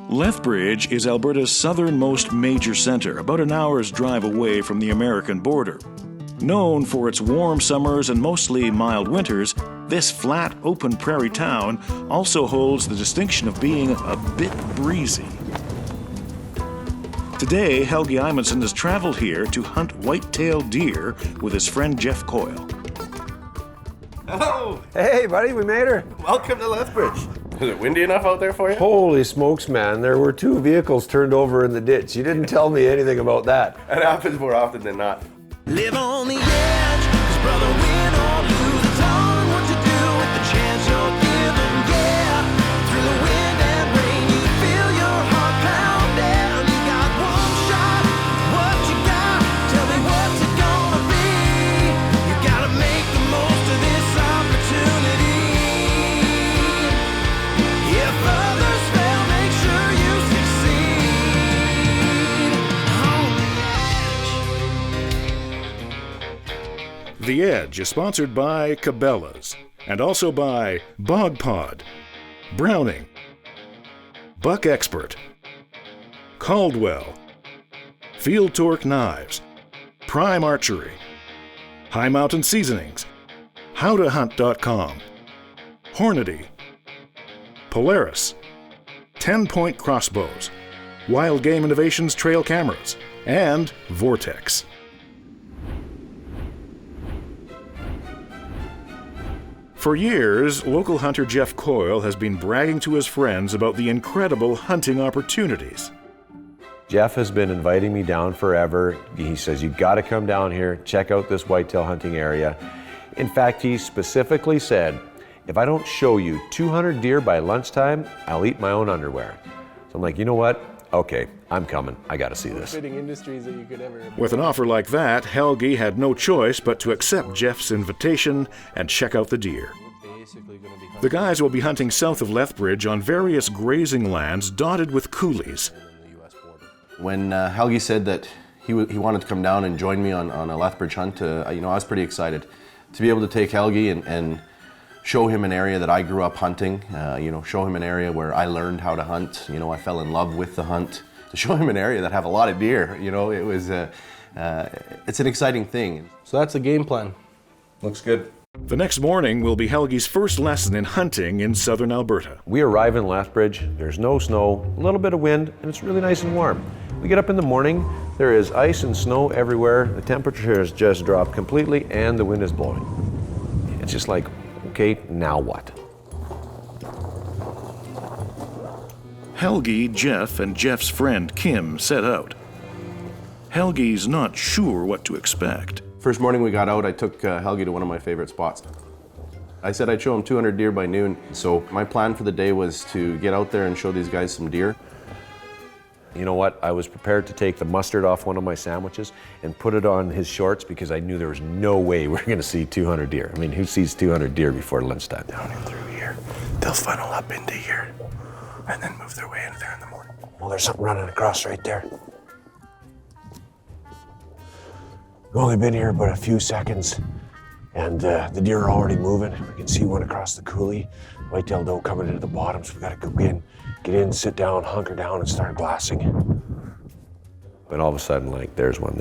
Lethbridge is Alberta's southernmost major centre, about an hour's drive away from the American border. Known for its warm summers and mostly mild winters, this flat, open prairie town also holds the distinction of being a bit breezy. Today, Helge Amundsen has traveled here to hunt whitetail deer with his friend Jeff Coyle. Hello! Hey, buddy, we made her. Welcome to Lethbridge. Is it windy enough out there for you? Holy smokes, man. There were 2 vehicles turned over in the ditch. You didn't tell me anything about that. It happens more often than not. Live on the edge, 'cause brother, win or lose, it's all in what you do with the chance you're given. Yeah, through the wind and rain, you feel your heart pounding. You got one shot, what you got? Tell me what's it gonna be? You gotta make the most of this opportunity. If others fail, make sure you succeed. On the edge. The Edge is sponsored by Cabela's and also by Bog Pod, Browning, Buck Expert, Caldwell, Field Torque Knives, Prime Archery, High Mountain Seasonings, HowToHunt.com, Hornady, Polaris, 10-Point Crossbows, Wild Game Innovations Trail Cameras, and Vortex. For years, local hunter Jeff Coyle has been bragging to his friends about the incredible hunting opportunities. Jeff has been inviting me down forever. He says, you gotta come down here, check out this whitetail hunting area. In fact, he specifically said, if I don't show you 200 deer by lunchtime, I'll eat my own underwear. So I'm like, you know what? Okay, I'm coming. I gotta see this. With an offer like that, Helge had no choice but to accept Jeff's invitation and check out the deer. The guys will be hunting south of Lethbridge on various grazing lands dotted with coulees. When Helge said that he wanted to come down and join me on a Lethbridge hunt, I was pretty excited to be able to take Helge and show him an area that I grew up hunting, show him an area where I learned how to hunt. I fell in love with the hunt. To show him an area that have a lot of deer, it was, it's an exciting thing. So that's the game plan. Looks good. The next morning will be Helge's first lesson in hunting in Southern Alberta. We arrive in Lethbridge, there's no snow, a little bit of wind, and it's really nice and warm. We get up in the morning, there is ice and snow everywhere, the temperature has just dropped completely, and the wind is blowing. It's just like, okay, now what? Helge, Jeff, and Jeff's friend Kim set out. Helge's not sure what to expect. First morning we got out, I took Helge to one of my favorite spots. I said I'd show him 200 deer by noon, so my plan for the day was to get out there and show these guys some deer. You know what? I was prepared to take the mustard off one of my sandwiches and put it on his shorts because I knew there was no way we're going to see 200 deer. I mean, who sees 200 deer before lunchtime? Down and through here. They'll funnel up into here and then move their way into there in the morning. Well, there's something running across right there. We've only been here but a few seconds, and the deer are already moving. We can see one across the coulee. Whitetail doe coming into the bottom, so we gotta go in, get in, sit down, hunker down, and start glassing. And all of a sudden, like, there's one.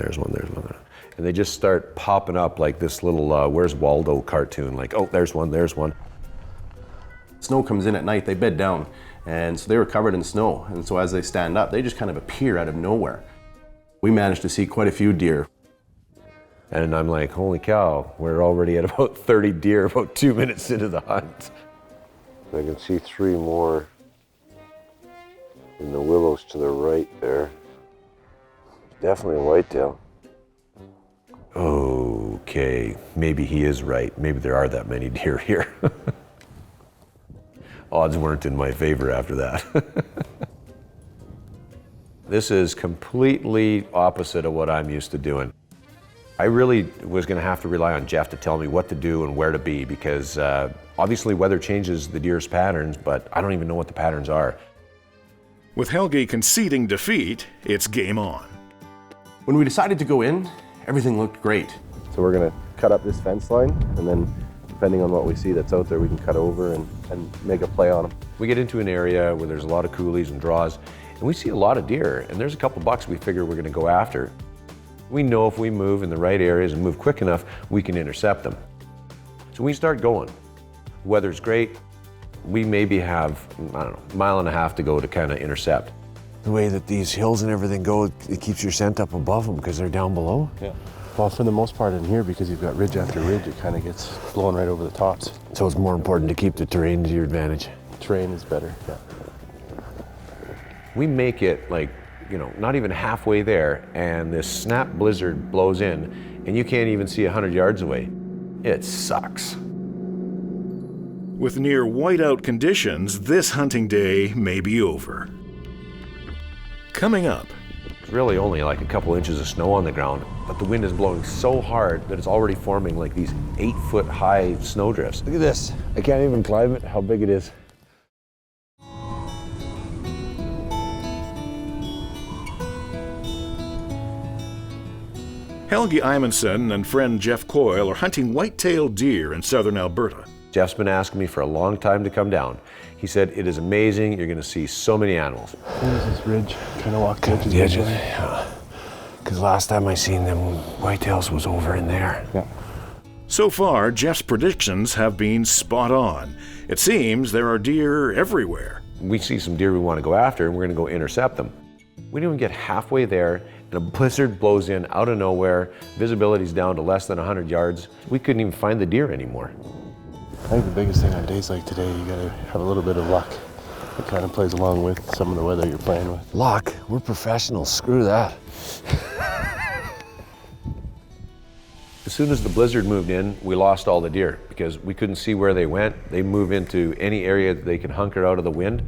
And they just start popping up like this little Where's Waldo cartoon, like, oh, there's one. Snow comes in at night, they bed down, and so they were covered in snow. And so as they stand up, they just kind of appear out of nowhere. We managed to see quite a few deer. And I'm like, holy cow, we're already at about 30 deer about 2 minutes into the hunt. I can see 3 more in the willows to the right there. Definitely a whitetail. Okay, maybe he is right. Maybe there are that many deer here. Odds weren't in my favor after that. This is completely opposite of what I'm used to doing. I really was going to have to rely on Jeff to tell me what to do and where to be because obviously weather changes the deer's patterns, but I don't even know what the patterns are. With Helge conceding defeat, it's game on. When we decided to go in, everything looked great. So we're gonna cut up this fence line and then depending on what we see that's out there, we can cut over and make a play on them. We get into an area where there's a lot of coulees and draws, and we see a lot of deer, and there's a couple bucks we figure we're gonna go after. We know if we move in the right areas and move quick enough, we can intercept them. So we start going. Weather's great. We maybe have, I don't know, a mile and a half to go to kind of intercept. The way that these hills and everything go, it keeps your scent up above them because they're down below. Yeah. Well, for the most part in here, because you've got ridge after ridge, it kind of gets blown right over the tops. So it's more important to keep the terrain to your advantage. Terrain is better, yeah. We make it like, you know, not even halfway there, and this snap blizzard blows in, and you can't even see 100 yards away. It sucks. With near whiteout conditions, this hunting day may be over. Coming up, It's really only like a couple inches of snow on the ground, but the wind is blowing so hard that it's already forming like these 8-foot high snowdrifts. Look at this. I can't even climb it, how big it is. Helge Imenson and friend Jeff Coyle are hunting whitetail deer in southern Alberta. Jeff's been asking me for a long time to come down. He said, it is amazing, you're gonna see so many animals. There's this ridge, kind of walk Cut the edges, yeah. Because last time I seen them whitetails was over in there. Yeah. So far, Jeff's predictions have been spot on. It seems there are deer everywhere. We see some deer we wanna go after, and we're gonna go intercept them. We didn't even get halfway there, and a blizzard blows in out of nowhere, visibility's down to less than 100 yards. We couldn't even find the deer anymore. I think the biggest thing on days like today, you gotta have a little bit of luck. It kind of plays along with some of the weather you're playing with. Luck? We're professionals, screw that. As soon as the blizzard moved in, we lost all the deer because we couldn't see where they went. They move into any area that they could hunker out of the wind.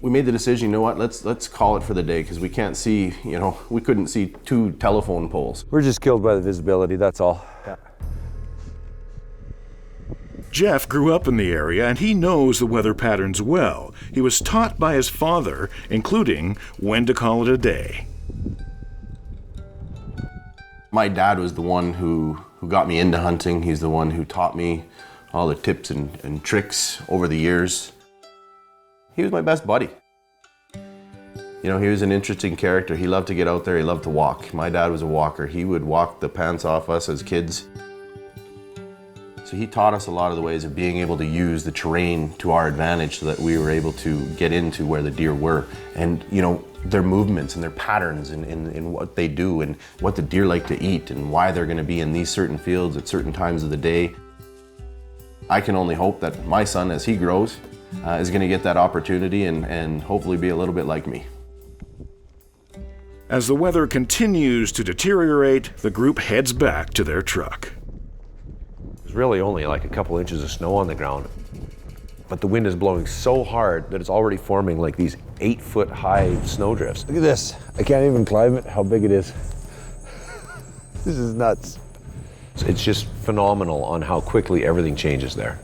We made the decision, you know what, let's call it for the day, because we can't see, you know, we couldn't see 2 telephone poles. We're just killed by the visibility, that's all. Yeah. Jeff grew up in the area and he knows the weather patterns well. He was taught by his father, including when to call it a day. My dad was the one who got me into hunting. He's the one who taught me all the tips and tricks over the years. He was my best buddy. You know, he was an interesting character. He loved to get out there, he loved to walk. My dad was a walker. He would walk the pants off us as kids. So he taught us a lot of the ways of being able to use the terrain to our advantage so that we were able to get into where the deer were. And, you know, their movements and their patterns in what they do and what the deer like to eat and why they're gonna be in these certain fields at certain times of the day. I can only hope that my son, as he grows, is gonna get that opportunity and hopefully be a little bit like me. As the weather continues to deteriorate, the group heads back to their truck. There's really only like a couple inches of snow on the ground, but the wind is blowing so hard that it's already forming like these 8-foot high snowdrifts. Look at this. I can't even climb it, how big it is. This is nuts. It's just phenomenal on how quickly everything changes there.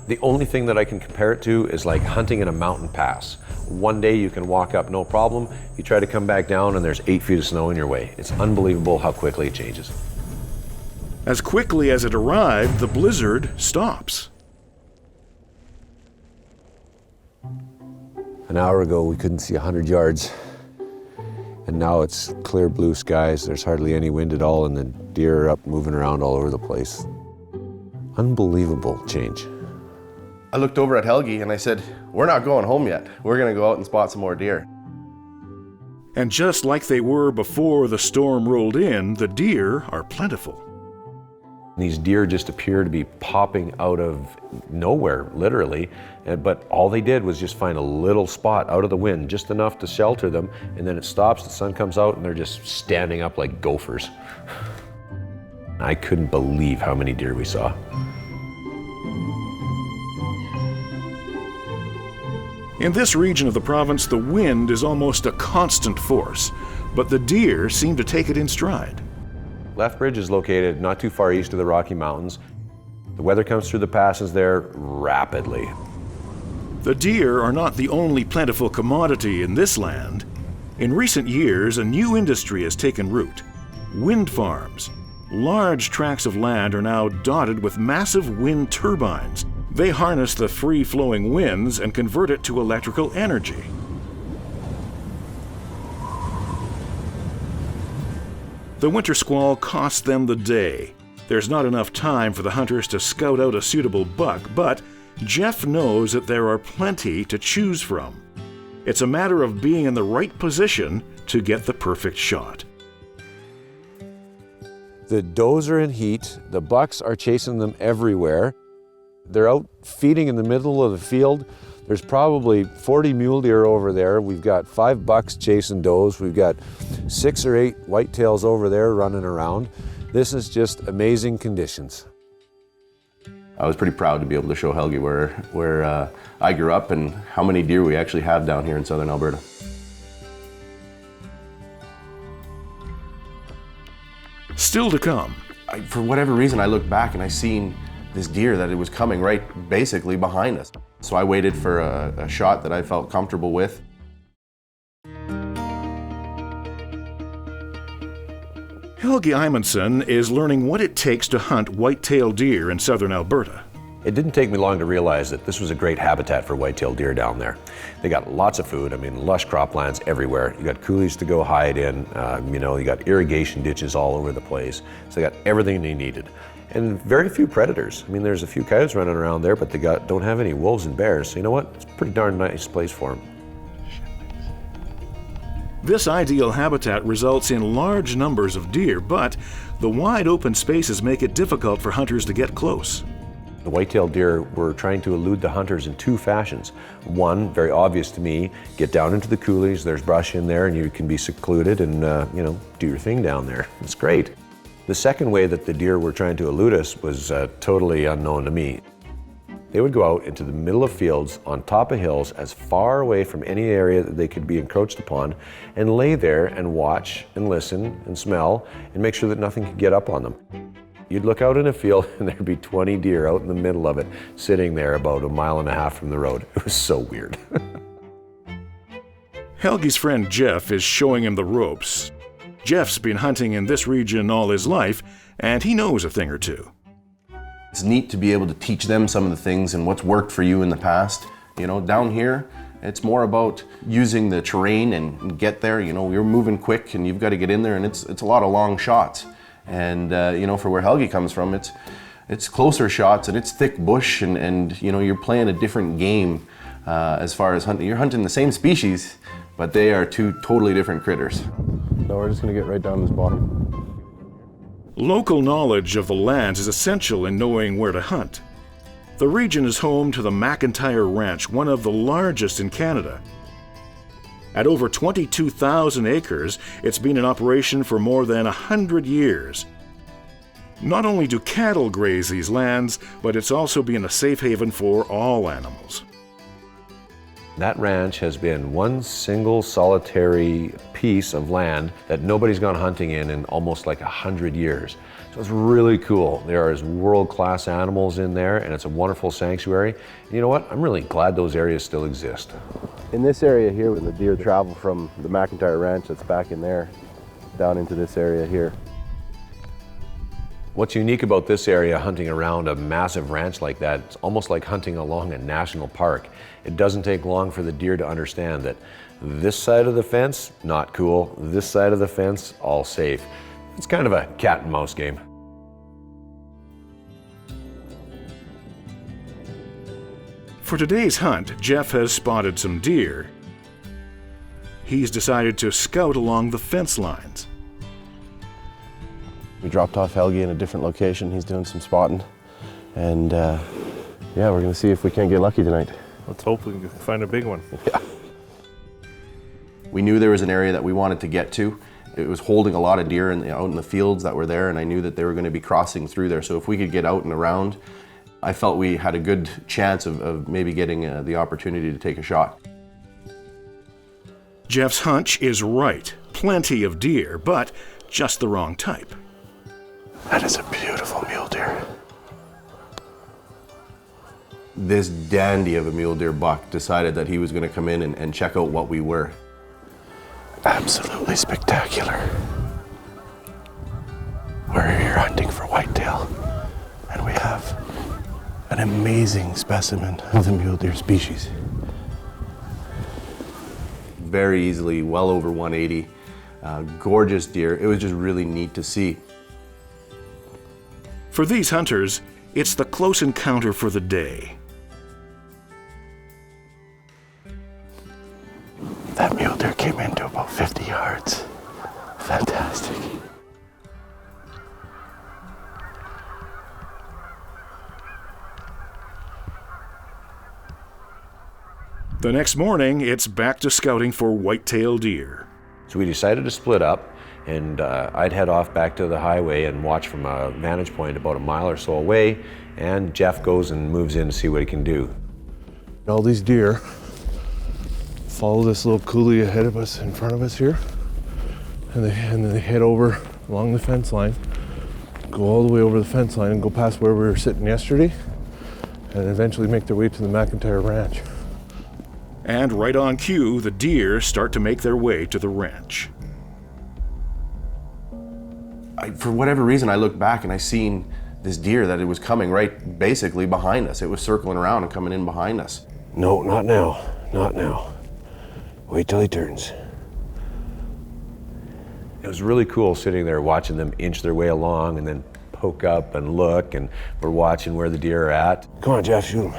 The only thing that I can compare it to is like hunting in a mountain pass. One day you can walk up no problem, you try to come back down and there's 8 feet of snow in your way. It's unbelievable how quickly it changes. As quickly as it arrived, the blizzard stops. An hour ago, we couldn't see 100 yards. And now it's clear blue skies. There's hardly any wind at all, and the deer are up moving around all over the place. Unbelievable change. I looked over at Helge and I said, we're not going home yet. We're gonna go out and spot some more deer. And just like they were before the storm rolled in, the deer are plentiful. These deer just appear to be popping out of nowhere, literally, but all they did was just find a little spot out of the wind, just enough to shelter them, and then it stops, the sun comes out, and they're just standing up like gophers. I couldn't believe how many deer we saw. In this region of the province, the wind is almost a constant force, but the deer seem to take it in stride. Lethbridge is located not too far east of the Rocky Mountains. The weather comes through the passes there rapidly. The deer are not the only plentiful commodity in this land. In recent years, a new industry has taken root: wind farms. Large tracts of land are now dotted with massive wind turbines. They harness the free-flowing winds and convert it to electrical energy. The winter squall costs them the day. There's not enough time for the hunters to scout out a suitable buck, but Jeff knows that there are plenty to choose from. It's a matter of being in the right position to get the perfect shot. The does are in heat, the bucks are chasing them everywhere. They're out feeding in the middle of the field. There's probably 40 mule deer over there. We've got 5 bucks chasing does. We've got 6 or 8 whitetails over there running around. This is just amazing conditions. I was pretty proud to be able to show Helgi where I grew up and how many deer we actually have down here in Southern Alberta. Still to come. For whatever reason, I looked back and I seen this deer that it was coming right basically behind us. So I waited for a shot that I felt comfortable with. Helgi Imanson is learning what it takes to hunt white-tailed deer in southern Alberta. It didn't take me long to realize that this was a great habitat for white-tailed deer down there. They got lots of food. I mean, lush croplands everywhere. You got coulees to go hide in. You got irrigation ditches all over the place. So they got everything they needed. And very few predators. I mean, there's a few coyotes running around there, but they don't have any wolves and bears. So you know what? It's a pretty darn nice place for them. This ideal habitat results in large numbers of deer, but the wide open spaces make it difficult for hunters to get close. The white-tailed deer were trying to elude the hunters in 2 fashions. One, very obvious to me, get down into the coulees, there's brush in there and you can be secluded and do your thing down there. It's great. The second way that the deer were trying to elude us was totally unknown to me. They would go out into the middle of fields on top of hills as far away from any area that they could be encroached upon and lay there and watch and listen and smell and make sure that nothing could get up on them. You'd look out in a field and there'd be 20 deer out in the middle of it, sitting there about 1.5 miles from the road. It was so weird. Helgi's friend Jeff is showing him the ropes. Jeff's been hunting in this region all his life, and he knows a thing or two. It's neat to be able to teach them some of the things and what's worked for you in the past. Down here, it's more about using the terrain and get there. You're moving quick and you've got to get in there, and it's a lot of long shots. And for where Helgi comes from, it's closer shots and it's thick bush and you're playing a different game as far as hunting. You're hunting the same species, but they are 2 totally different critters. So we're just gonna get right down this bottom. Local knowledge of the lands is essential in knowing where to hunt. The region is home to the McIntyre Ranch, one of the largest in Canada. At over 22,000 acres, it's been in operation for more than 100 years. Not only do cattle graze these lands, but it's also been a safe haven for all animals. That ranch has been one single solitary piece of land that nobody's gone hunting in almost like 100 years. So it's really cool. There are world-class animals in there and it's a wonderful sanctuary. And you know what? I'm really glad those areas still exist. In this area here, when the deer travel from the McIntyre Ranch that's back in there, down into this area here. What's unique about this area, hunting around a massive ranch like that, it's almost like hunting along a national park. It doesn't take long for the deer to understand that this side of the fence, not cool. This side of the fence, all safe. It's kind of a cat and mouse game. For today's hunt, Jeff has spotted some deer. He's decided to scout along the fence lines. We dropped off Helgi in a different location. He's doing some spotting. And we're gonna see if we can't get lucky tonight. Let's hope we can find a big one. Yeah. We knew there was an area that we wanted to get to. It was holding a lot of deer out in the fields that were there, and I knew that they were gonna be crossing through there. So if we could get out and around, I felt we had a good chance of maybe getting the opportunity to take a shot. Jeff's hunch is right. Plenty of deer, but just the wrong type. That is a beautiful mule deer. This dandy of a mule deer buck decided that he was going to come in and check out what we were. Absolutely spectacular. We're here hunting for whitetail, and we have an amazing specimen of the mule deer species. Very easily, well over 180. Gorgeous deer. It was just really neat to see. For these hunters, it's the close encounter for the day. That mule deer came into about 50 yards. Fantastic. The next morning, it's back to scouting for whitetail deer. So we decided to split up, and I'd head off back to the highway and watch from a vantage point about a mile or so away, and Jeff goes and moves in to see what he can do. All these deer follow this little coulee ahead of us, in front of us here, and then they head over along the fence line, go all the way over the fence line and go past where we were sitting yesterday, and eventually make their way to the McIntyre Ranch. And right on cue, the deer start to make their way to the ranch. For whatever reason, I looked back and I seen this deer that it was coming right basically behind us. It was circling around and coming in behind us. No, not now. Not now. Wait till he turns. It was really cool sitting there watching them inch their way along and then poke up and look, and we're watching where the deer are at. Come on, Jeff, shoot him.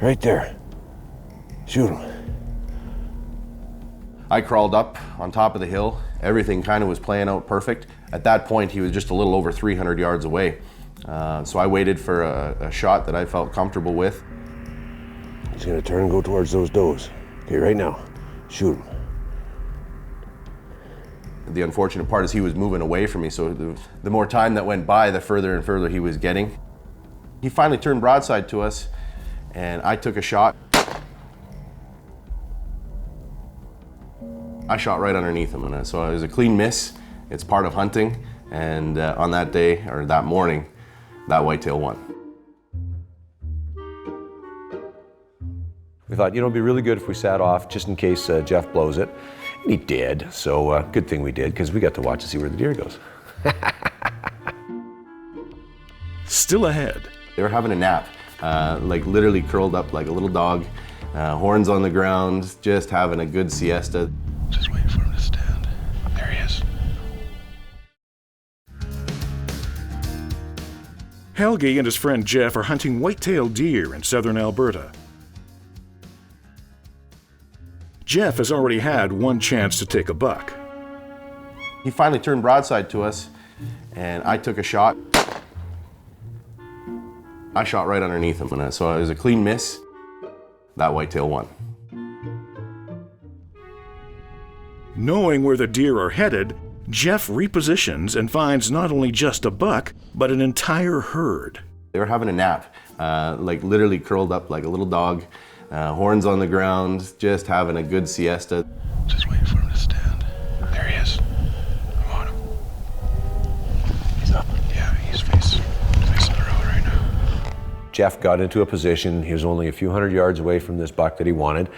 Right there. Shoot him. I crawled up on top of the hill. Everything kind of was playing out perfect. At that point, he was just a little over 300 yards away. So I waited for a shot that I felt comfortable with. He's gonna turn and go towards those does. Okay, right now, shoot him. The unfortunate part is he was moving away from me, so the more time that went by, the further and further he was getting. He finally turned broadside to us, and I took a shot. I shot right underneath him, and so it was a clean miss. It's part of hunting, and on that day, or that morning, that whitetail won. We thought, it'd be really good if we sat off just in case Jeff blows it. And he did, so good thing we did, because we got to watch and see where the deer goes. Still ahead. They were having a nap, like literally curled up like a little dog, horns on the ground, just having a good siesta. Just waiting for him to stand. There he is. Helge and his friend Jeff are hunting whitetail deer in southern Alberta. Jeff has already had one chance to take a buck. He finally turned broadside to us, and I took a shot. I shot right underneath him, and so it was a clean miss. That whitetail won. Knowing where the deer are headed, Jeff repositions and finds not only just a buck, but an entire herd. They were having a nap, like literally curled up like a little dog, horns on the ground, just having a good siesta. Just waiting for him to stand. There he is. I'm on him. He's up. Yeah, he's facing the road right now. Jeff got into a position, he was only a few hundred yards away from this buck that he wanted,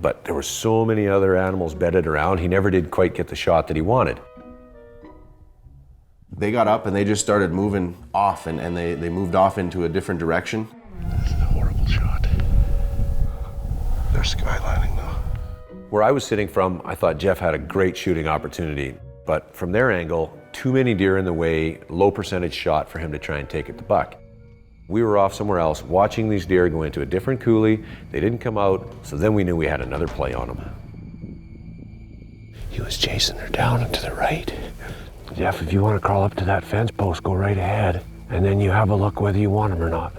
but there were so many other animals bedded around, he never did quite get the shot that he wanted. They got up and they just started moving off, and they moved off into a different direction. This is a horrible shot. They're skylining though. Where I was sitting from, I thought Jeff had a great shooting opportunity, but from their angle, too many deer in the way, low percentage shot for him to try and take at the buck. We were off somewhere else, watching these deer go into a different coulee. They didn't come out, so then we knew we had another play on them. He was chasing her down and to the right. Jeff, if you want to crawl up to that fence post, go right ahead, and then you have a look whether you want him or not.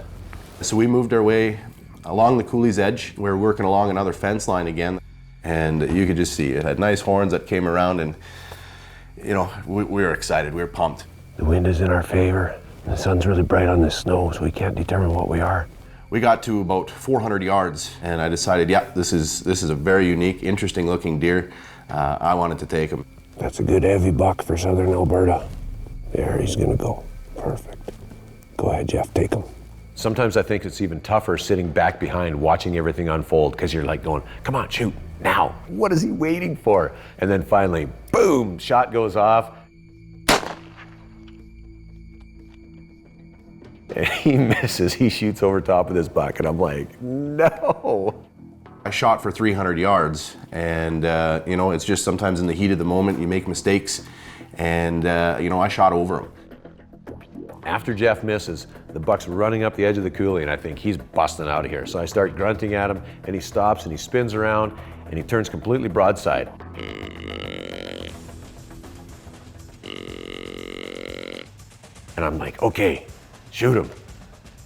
So we moved our way along the coulee's edge. We were working along another fence line again, and you could just see it had nice horns that came around, and we were excited, we were pumped. The wind is in our favor. The sun's really bright on this snow, so we can't determine what we are. We got to about 400 yards, and I decided, this is a very unique, interesting looking deer. I wanted to take him. That's a good heavy buck for southern Alberta. There he's gonna go. Perfect. Go ahead, Jeff, take him. Sometimes I think it's even tougher sitting back behind watching everything unfold, because you're like going, come on, shoot, now. What is he waiting for? And then finally, boom, shot goes off. And he misses. He shoots over top of this buck, and I'm like, no. I shot for 300 yards, and you know, it's just sometimes in the heat of the moment you make mistakes, and you know, I shot over him. After Jeff misses, the buck's running up the edge of the coulee, and I think he's busting out of here. So I start grunting at him, and he stops, and he spins around, and he turns completely broadside. And I'm like, okay, shoot him.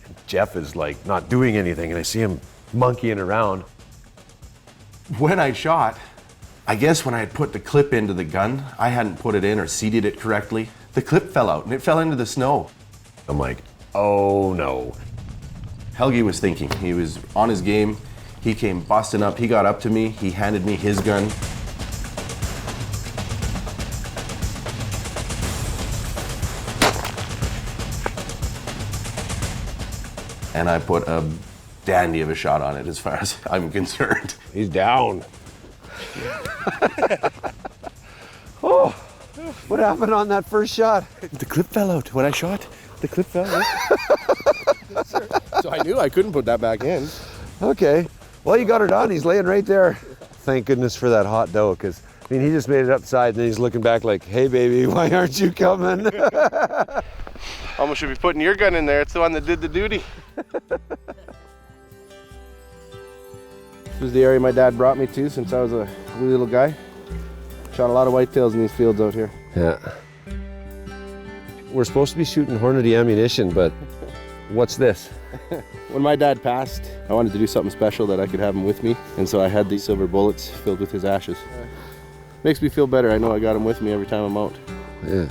And Jeff is like not doing anything, and I see him monkeying around. When I shot, I guess when I had put the clip into the gun, I hadn't put it in or seated it correctly. The clip fell out and it fell into the snow. I'm like, oh no. Helgi was thinking. He was on his game. He came busting up. He got up to me. He handed me his gun. And I put a dandy of a shot on it as far as I'm concerned. He's down. Oh, what happened on that first shot? The clip fell out when I shot. The clip fell out. So I knew I couldn't put that back in. Okay. Well, you got it on. He's laying right there. Thank goodness for that hot doe, because I mean, he just made it upside, and then he's looking back like, hey, baby, why aren't you coming? Almost should be putting your gun in there. It's the one that did the duty. This was the area my dad brought me to since I was a wee little guy. Shot a lot of whitetails in these fields out here. Yeah. We're supposed to be shooting Hornady ammunition, but what's this? When my dad passed, I wanted to do something special that I could have him with me, and so I had these silver bullets filled with his ashes. Makes me feel better. I know I got him with me every time I'm out. Yeah.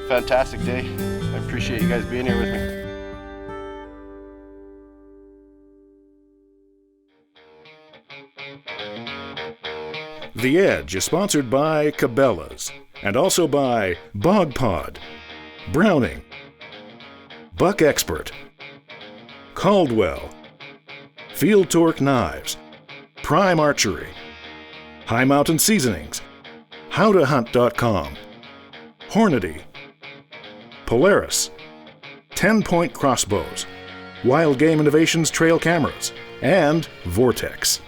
Fantastic day. I appreciate you guys being here with me. The Edge is sponsored by Cabela's and also by Bog Pod, Browning, Buck Expert, Caldwell, Field Torque Knives, Prime Archery, High Mountain Seasonings, HowToHunt.com, Hornady, Polaris, 10-Point Crossbows, Wild Game Innovations Trail Cameras, and Vortex.